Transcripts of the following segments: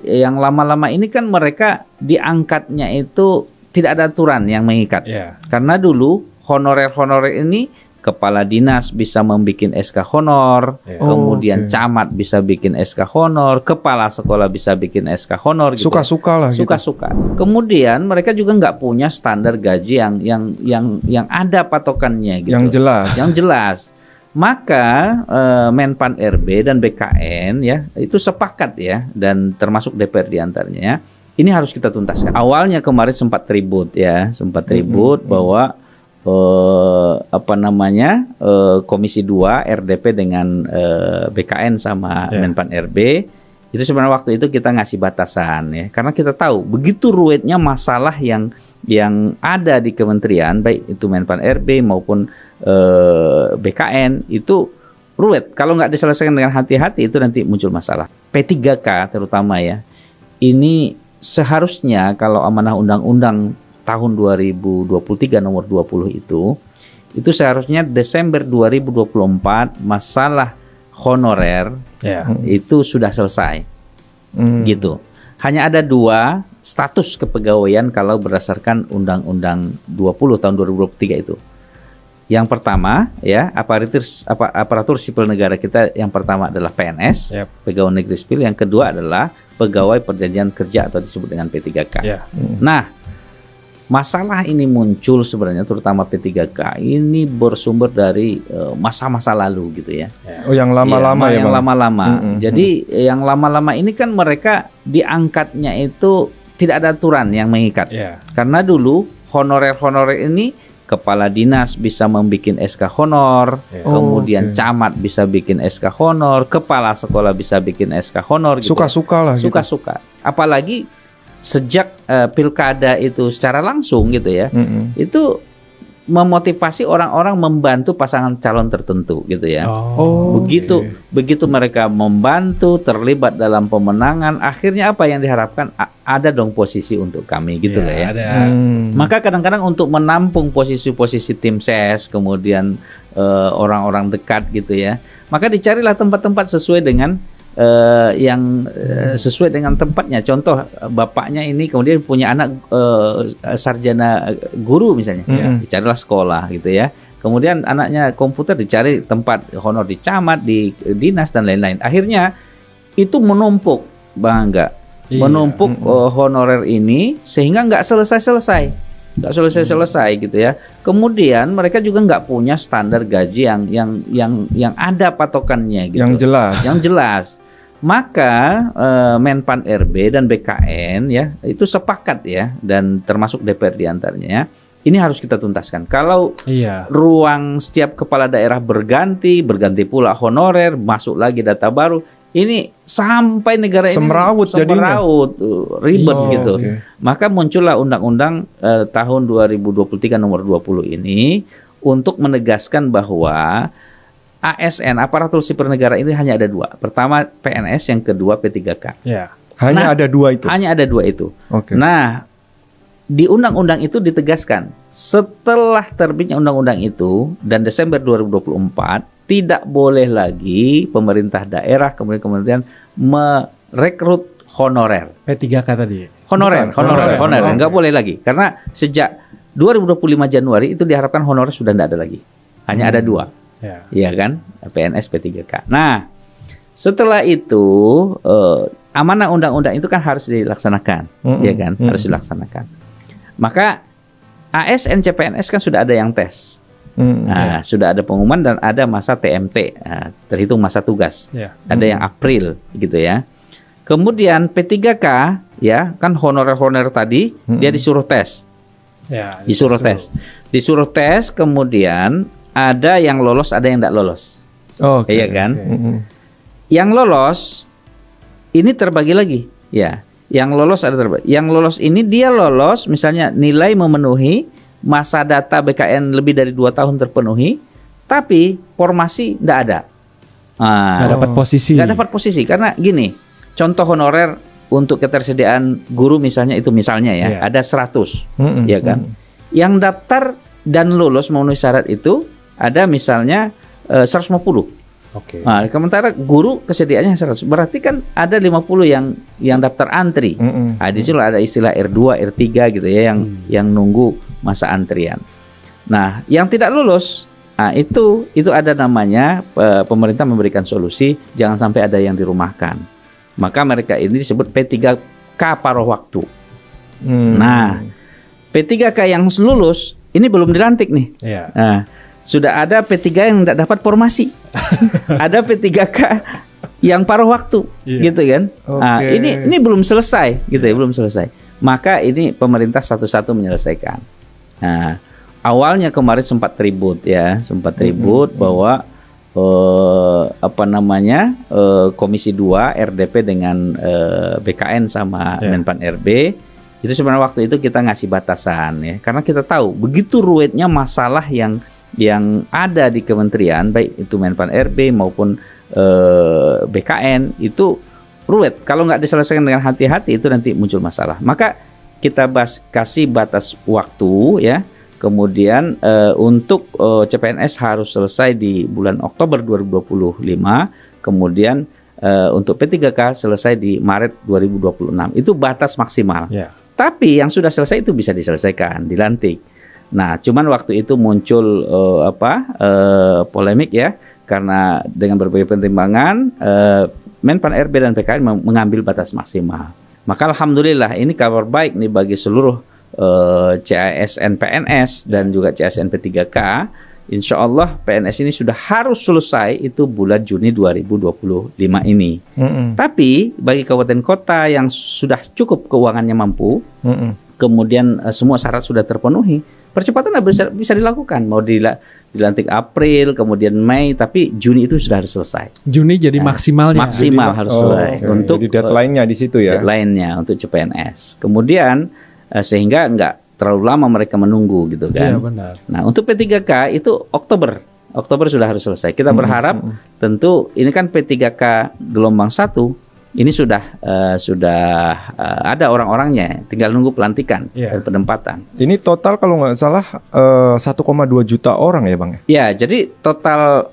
Yang lama-lama ini kan mereka diangkatnya itu tidak ada aturan yang mengikat. Karena dulu honorer-honorer ini kepala dinas bisa membuat SK honor, kemudian camat bisa bikin SK honor, kepala sekolah bisa bikin SK honor. Suka-suka lah. Suka-suka. Kemudian mereka juga nggak punya standar gaji yang ada patokannya gitu. Yang jelas. Maka Menpan RB dan BKN ya itu sepakat ya, dan termasuk DPR diantaranya, ini harus kita tuntaskan. Awalnya kemarin sempat ribut bahwa Komisi 2 RDP dengan BKN sama Menpan RB itu sebenarnya waktu itu kita ngasih batasan ya, karena kita tahu begitu ruwetnya masalah yang ada di kementerian, baik itu Menpan RB maupun BKN, itu ruwet. Kalau nggak diselesaikan dengan hati-hati itu nanti muncul masalah. P3K terutama ya, ini seharusnya kalau amanah undang-undang tahun 2023 nomor 20 itu seharusnya Desember 2024 masalah honorer itu sudah selesai. Gitu. Hanya ada 2 status kepegawaian kalau berdasarkan Undang-Undang 20 tahun 2023 itu. Yang pertama ya, aparatur sipil negara kita yang pertama adalah PNS, pegawai negeri sipil. Yang kedua adalah pegawai perjanjian kerja atau disebut dengan P3K. Nah, masalah ini muncul sebenarnya terutama P3K ini bersumber dari masa-masa lalu gitu ya. Yang lama-lama ya, yang lama-lama. Jadi yang lama-lama ini kan mereka diangkatnya itu tidak ada aturan yang mengikat. Karena dulu honorer-honorer ini kepala dinas bisa membuat SK honor, kemudian camat bisa bikin SK honor, kepala sekolah bisa bikin SK honor. Suka-suka lah. Suka-suka. Apalagi sejak pilkada itu secara langsung gitu ya, itu memotivasi orang-orang membantu pasangan calon tertentu gitu ya. Begitu mereka membantu, terlibat dalam pemenangan, akhirnya apa yang diharapkan? Ada dong posisi untuk kami gitu lah ya. Maka kadang-kadang untuk menampung posisi-posisi tim ses, kemudian orang-orang dekat gitu ya, maka dicarilah tempat-tempat sesuai dengan sesuai dengan tempatnya. Contoh, bapaknya ini kemudian punya anak sarjana guru misalnya, dicarilah sekolah gitu ya. Kemudian anaknya komputer, dicari tempat honor di camat, di dinas dan lain-lain. Akhirnya itu menumpuk, Bang Angga, menumpuk honorer ini sehingga nggak selesai-selesai gitu ya. Kemudian mereka juga nggak punya standar gaji yang ada patokannya gitu. Yang jelas. Maka Menpan RB dan BKN ya itu sepakat ya, dan termasuk DPR diantaranya, ini harus kita tuntaskan. Kalau ruang setiap kepala daerah berganti pula honorer, masuk lagi data baru, ini sampai negara ini semeraut ribet gitu. Maka muncullah Undang-Undang tahun 2023 nomor 20 ini untuk menegaskan bahwa ASN, aparatur sipil negara ini hanya ada 2. Pertama PNS, yang kedua P3K. Hanya ada 2 itu. Hanya ada 2 itu. Nah, di undang-undang itu ditegaskan setelah terbitnya undang-undang itu dan Desember 2024 tidak boleh lagi pemerintah daerah kemudian merekrut honorer. P3K tadi. Honorer, nggak boleh lagi, karena sejak 2025 Januari itu diharapkan honorer sudah tidak ada lagi. Hanya ada 2. Iya kan, PNS, P3K. Nah, setelah itu amanah undang-undang itu kan harus dilaksanakan, ya kan, harus dilaksanakan. Maka ASN CPNS kan sudah ada yang tes, sudah ada pengumuman dan ada masa TMT, terhitung masa tugas, ada yang April gitu ya. Kemudian P3K ya kan honorer tadi dia disuruh tes, disuruh tes, kemudian ada yang lolos, ada yang tidak lolos. Iya kan? Yang lolos ini terbagi lagi, ya. Yang lolos ada terbagi. Yang lolos ini dia lolos misalnya nilai memenuhi, masa data BKN lebih dari 2 tahun terpenuhi, tapi formasi tidak ada. Nggak dapat posisi. Nggak dapat posisi karena gini. Contoh honorer untuk ketersediaan guru misalnya itu ya, ada 100, ya kan? Yang daftar dan lulus memenuhi syarat itu ada misalnya 150. Oke. Nah, sementara guru kesediaannya 100. Berarti kan ada 50 yang daftar antri. Nah, di situ ada istilah R2, R3 gitu ya yang nunggu masa antrian. Nah, yang tidak lulus, nah itu ada namanya pemerintah memberikan solusi jangan sampai ada yang dirumahkan. Maka mereka ini disebut P3K paruh waktu. Nah, P3K yang lulus ini belum dilantik nih. Iya. Nah, sudah ada P3 yang tidak dapat formasi. Ada P3K yang paruh waktu, gitu kan? Nah, ini belum selesai, gitu ya, belum selesai. Maka ini pemerintah satu-satu menyelesaikan. Nah, awalnya kemarin sempat ribut bahwa Komisi 2 RDP dengan BKN sama Menpan RB itu sebenarnya waktu itu kita ngasih batasan ya, karena kita tahu begitu ruwetnya masalah yang ada di kementerian, baik itu Menpan RB maupun BKN itu ruwet. Kalau nggak diselesaikan dengan hati-hati itu nanti muncul masalah. Maka kita kasih batas waktu ya. Kemudian untuk CPNS harus selesai di bulan Oktober 2025. Kemudian untuk P3K selesai di Maret 2026. Itu batas maksimal. Yeah. Tapi yang sudah selesai itu bisa diselesaikan, dilantik. Nah, cuman waktu itu muncul polemik ya, karena dengan berbagai pertimbangan Menpan RB dan PKN mengambil batas maksimal. Maka alhamdulillah ini kabar baik nih bagi seluruh CASN PNS dan juga CASN P3K. Insya Allah PNS ini sudah harus selesai itu bulan Juni 2025 ini. Tapi bagi kabupaten kota yang sudah cukup keuangannya mampu, kemudian semua syarat sudah terpenuhi, percepatan bisa dilakukan. Mau dilantik April, kemudian Mei, tapi Juni itu sudah harus selesai. Juni jadi maksimalnya. Maksimal harus selesai. Untuk jadi deadline-nya di situ ya. Deadline-nya untuk CPNS. Kemudian sehingga nggak terlalu lama mereka menunggu gitu kan. Iya, benar. Nah, untuk P3K itu Oktober sudah harus selesai. Kita berharap tentu ini kan P3K gelombang 1 ini sudah ada orang-orangnya, tinggal nunggu pelantikan dan penempatan. Ini total kalau nggak salah 1,2 juta orang ya Bang? Ya, jadi total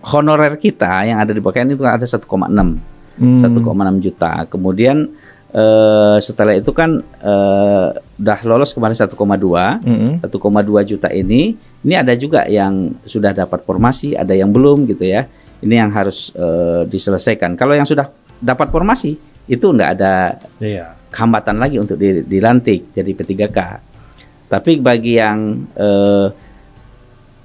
honorer kita yang ada di BKN itu ada 1,6 juta. Kemudian setelah itu kan udah lolos kemarin 1,2 juta ini ada juga yang sudah dapat formasi, ada yang belum gitu ya. Ini yang harus diselesaikan. Kalau yang sudah dapat formasi itu enggak ada hambatan lagi untuk dilantik jadi P3K. Tapi bagi yang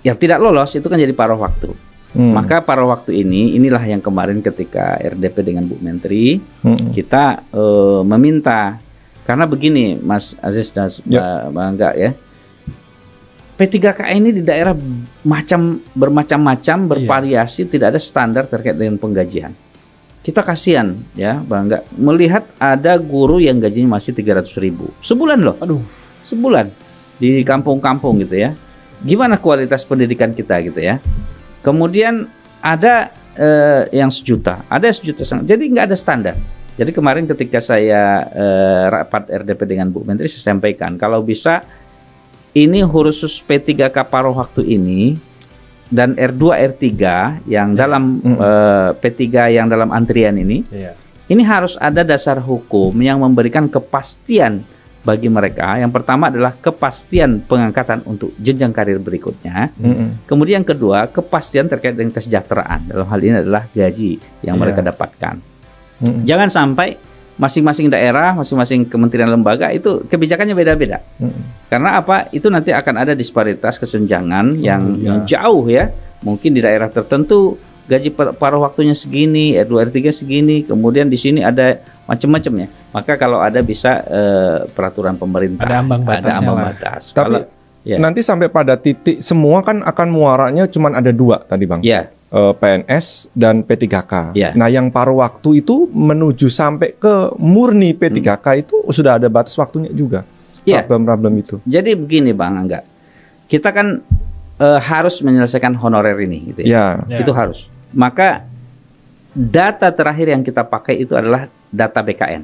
tidak lolos itu kan jadi paruh waktu. Maka paruh waktu inilah yang kemarin ketika RDP dengan Bu Menteri kita meminta, karena begini Mas Aziz dan Bang Angga ya, P3K ini di daerah bermacam-macam, bervariasi, tidak ada standar terkait dengan penggajian. Kita kasihan ya Bang Angga melihat ada guru yang gajinya masih 300.000 sebulan loh. Aduh, sebulan di kampung-kampung gitu ya. Gimana kualitas pendidikan kita gitu ya? Kemudian ada yang sejuta, ada sejuta, jadi nggak ada standar. Jadi kemarin ketika saya rapat RDP dengan Bu Menteri, saya sampaikan kalau bisa ini khusus P3K paruh waktu ini dan R2, R3 yang dalam P3 yang dalam antrian ini, ini harus ada dasar hukum yang memberikan kepastian bagi mereka. Yang pertama adalah kepastian pengangkatan untuk jenjang karir berikutnya. Kemudian yang kedua, kepastian terkait dengan kesejahteraan. Dalam hal ini adalah gaji yang mereka dapatkan. Jangan sampai masing-masing daerah, masing-masing kementerian lembaga itu kebijakannya beda-beda. Karena apa? Itu nanti akan ada disparitas kesenjangan yang jauh ya. Mungkin di daerah tertentu gaji paruh waktunya segini, R2, R3 segini, kemudian di sini ada macam-macamnya. Maka kalau ada bisa peraturan pemerintah, ada ambang batas. Tapi nanti sampai pada titik semua kan akan muaranya cuma ada 2 tadi Bang. PNS dan P3K. Nah, yang paruh waktu itu menuju sampai ke murni P3K itu sudah ada batas waktunya juga. Problem-problem itu. Jadi begini Bang Angga, kita kan harus menyelesaikan honorer ini gitu ya. Itu harus. Maka data terakhir yang kita pakai itu adalah data BKN.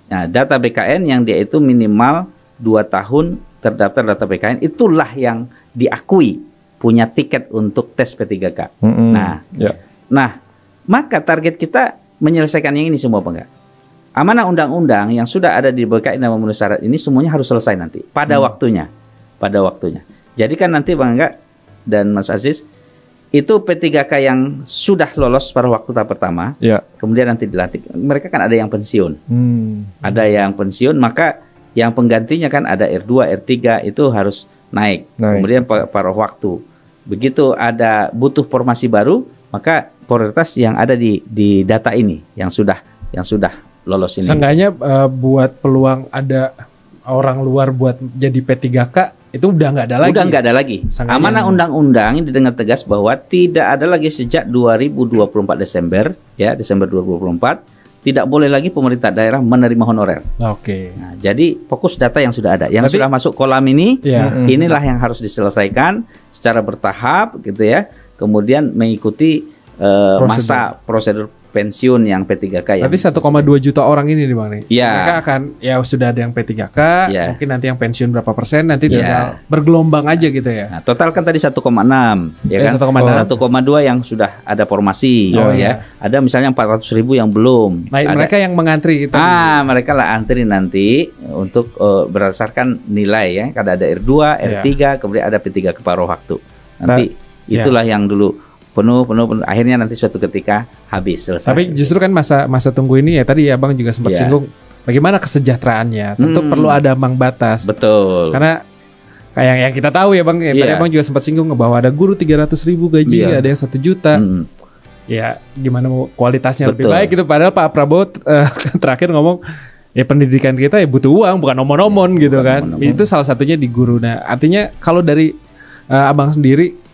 Nah, data BKN yang dia itu minimal 2 tahun terdaftar data BKN, itulah yang diakui punya tiket untuk tes P3K. Nah, Nah, maka target kita menyelesaikan yang ini semua, Pak enggak? Amanah undang-undang yang sudah ada di BKN dan memenuhi syarat ini semuanya harus selesai nanti pada waktunya. Pada waktunya. Jadi kan nanti Bang Angga dan Mas Aziz, itu P3K yang sudah lolos pada waktu tahap pertama, kemudian nanti dilantik, mereka kan ada yang pensiun. Ada yang pensiun, maka yang penggantinya kan ada R2, R3 itu harus naik. Kemudian pada waktu. Begitu ada butuh formasi baru, maka prioritas yang ada di data ini yang sudah lolos ini. Seenggaknya buat peluang ada orang luar buat jadi P3K itu udah nggak ada lagi. Udah nggak ada lagi. Amanah undang-undang ini didengar tegas bahwa tidak ada lagi sejak 2024 Desember 2024 tidak boleh lagi pemerintah daerah menerima honorer. Oke. Nah, jadi fokus data yang sudah ada, yang sudah masuk kolam ini, inilah yang harus diselesaikan secara bertahap, gitu ya. Kemudian mengikuti masa prosedur pensiun yang P3K. Tapi 1,2 juta orang ini nih Bang nih. Mereka akan sudah ada yang P3K, mungkin nanti yang pensiun berapa persen nanti bergelombang aja gitu ya. Nah, total kan tadi 1,6 ya kan. 1,2 yang sudah ada formasi Ada misalnya 400.000 yang belum. Nah, mereka yang mengantri gitu. Mereka lah antri nanti untuk berdasarkan nilai ya. Kada ada R2, R3, kemudian ada P3 ke paruh waktu. Nanti itulah yang dulu penuh, akhirnya nanti suatu ketika habis, selesai. Tapi justru kan masa tunggu ini tadi Abang juga sempat singgung bagaimana kesejahteraannya. Tentu perlu ada ambang batas. Betul. Karena kayak yang kita tahu ya Bang, tadi Abang juga sempat singgung bahwa ada guru 300.000 gaji, ada yang 1 juta. Ya gimana mau kualitasnya lebih baik gitu. Padahal Pak Prabowo terakhir ngomong pendidikan kita butuh uang, bukan omon-omon gitu kan. Itu salah satunya di guru. Nah, artinya kalau dari Abang sendiri,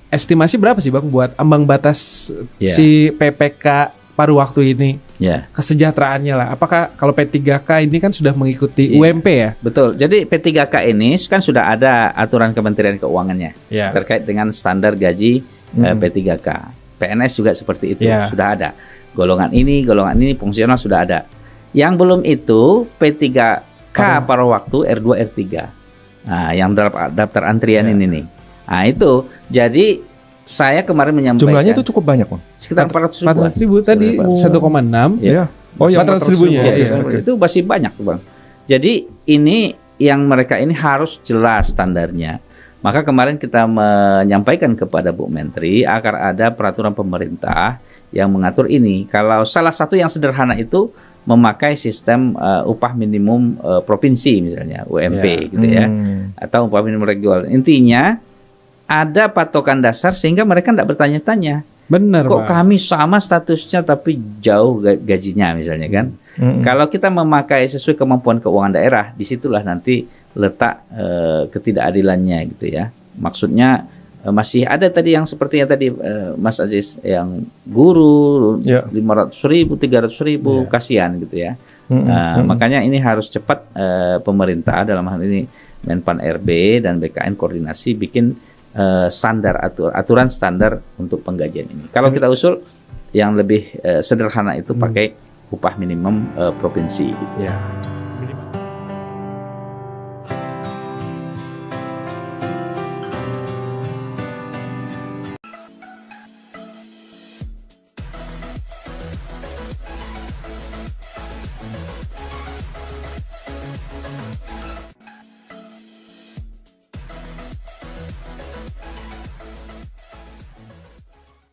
estimasi berapa sih Bang buat ambang batas si PPK paruh waktu ini? Kesejahteraannya lah. Apakah kalau P3K ini kan sudah mengikuti UMP ya? Betul. Jadi P3K ini kan sudah ada aturan Kementerian Keuangannya terkait dengan standar gaji P3K. PNS juga seperti itu, sudah ada. Golongan ini fungsional sudah ada. Yang belum itu P3K paruh waktu R2, R3. Nah, yang daftar antrian ini nih. Nah itu, jadi saya kemarin menyampaikan jumlahnya itu cukup banyak Bang. Sekitar 400.000 tadi 1,6 Oh ya 400.000 itu masih banyak tuh Bang. Jadi ini yang mereka ini harus jelas standarnya. Maka kemarin kita menyampaikan kepada Bu Menteri agar ada peraturan pemerintah yang mengatur ini. Kalau salah satu yang sederhana itu memakai sistem upah minimum provinsi misalnya UMP gitu ya, atau upah minimum regional. Intinya ada patokan dasar sehingga mereka tidak bertanya-tanya. Benar. Kok kami sama statusnya tapi jauh gajinya misalnya kan? Kalau kita memakai sesuai kemampuan keuangan daerah, disitulah nanti letak ketidakadilannya gitu ya. Maksudnya masih ada tadi yang sepertinya tadi Mas Aziz yang guru 500.000, 300.000 kasihan gitu ya. Makanya ini harus cepat pemerintah dalam hal ini Menpan RB dan BKN koordinasi bikin standar aturan standar untuk penggajian ini. Kalau kita usul yang lebih sederhana itu pakai upah minimum provinsi gitu.